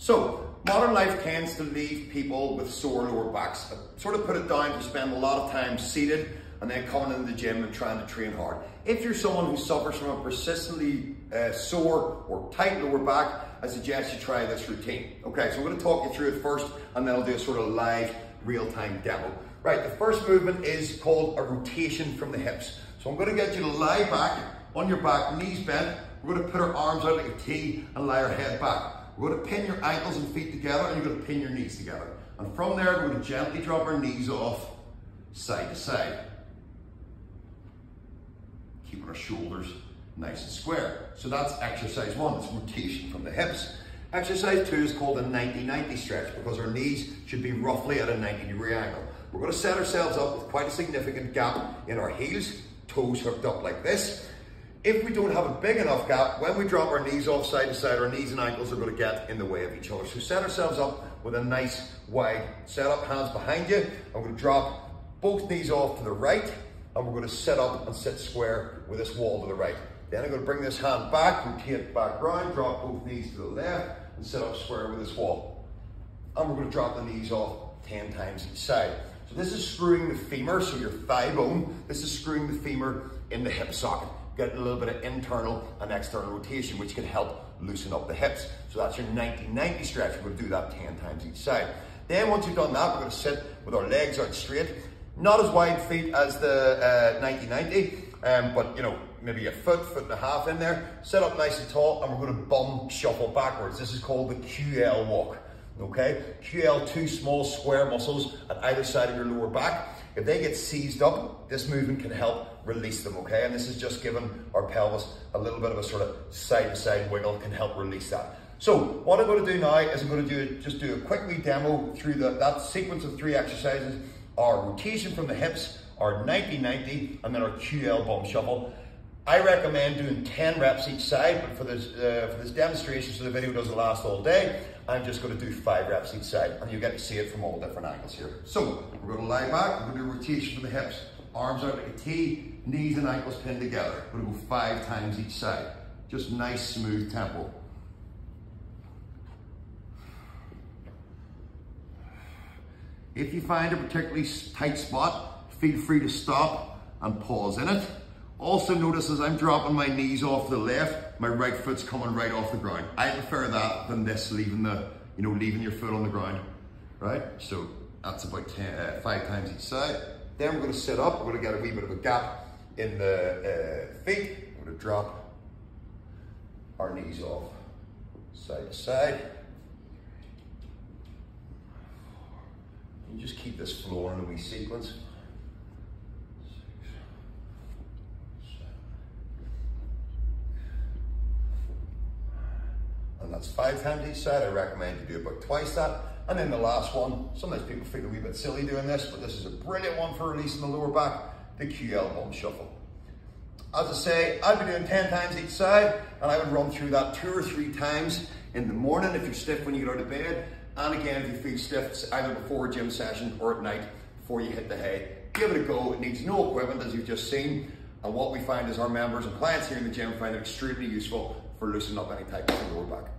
So, modern life tends to leave people with sore lower backs. I sort of put it down to spend a lot of time seated and then coming into the gym and trying to train hard. If you're someone who suffers from a persistently sore or tight lower back, I suggest you try this routine. Okay, so I'm going to talk you through it first and then I'll do a sort of live real-time demo. Right, the first movement is called a rotation from the hips. So I'm going to get you to lie back on your back, knees bent. We're going to put our arms out like a T and lie our head back. We're going to pin your ankles and feet together and you're going to pin your knees together. And from there, we're going to gently drop our knees off side to side. Keeping our shoulders nice and square. So that's exercise one, it's rotation from the hips. Exercise two is called a 90-90 stretch because our knees should be roughly at a 90-degree angle. We're going to set ourselves up with quite a significant gap in our heels, toes hooked up like this. If we don't have a big enough gap, when we drop our knees off side to side, our knees and ankles are going to get in the way of each other. So set ourselves up with a nice wide setup, hands behind you. I'm going to drop both knees off to the right and we're going to sit up and sit square with this wall to the right. Then I'm going to bring this hand back, rotate back round, drop both knees to the left and sit up square with this wall. And we're going to drop the knees off 10 times each side. So this is screwing the femur, so your thigh bone, this is screwing the femur in the hip socket. Getting a little bit of internal and external rotation, which can help loosen up the hips. So that's your 90-90 stretch. We're going to do that 10 times each side. Then once you've done that, we're going to sit with our legs out straight. Not as wide feet as the 90-90, but you know, maybe a foot and a half in there. Sit up nice and tall, and we're going to bum shuffle backwards. This is called the QL walk. Okay, QL, two small square muscles at either side of your lower back. If they get seized up, this movement can help release them, okay? And this is just giving our pelvis a little bit of a sort of side-to-side wiggle, can help release that. So what I'm going to do now is I'm going to just do a quick wee demo through that sequence of 3 exercises, our rotation from the hips, our 90-90, and then our QL bum shuffle. I recommend doing 10 reps each side, but for this demonstration, so the video doesn't last all day, I'm just going to do 5 reps each side, and you get to see it from all different angles here. So we're going to lie back, we're going to do rotation from the hips, arms out like a T, knees and ankles pinned together. We're going to go 5 times each side. Just nice, smooth tempo. If you find a particularly tight spot, feel free to stop and pause in it. Also notice as I'm dropping my knees off the left, my right foot's coming right off the ground. I prefer that than this, leaving your foot on the ground, right? So that's about 5 times each side. Then we're going to sit up. We're going to get a wee bit of a gap in the feet. We're going to drop our knees off side to side. And just keep this flowing in a wee sequence. And that's 5 times each side. I recommend you do about twice that. And then the last one, sometimes people feel a wee bit silly doing this, but this is a brilliant one for releasing the lower back, the QL bum shuffle. As I say, I'd be doing 10 times each side, and I would run through that 2 or 3 times in the morning if you're stiff when you get out of bed, and again if you feel stiff either before a gym session or at night before you hit the hay. Give it a go. It needs no equipment, as you've just seen, and what we find is our members and clients here in the gym find it extremely useful for loosening up any type of lower back.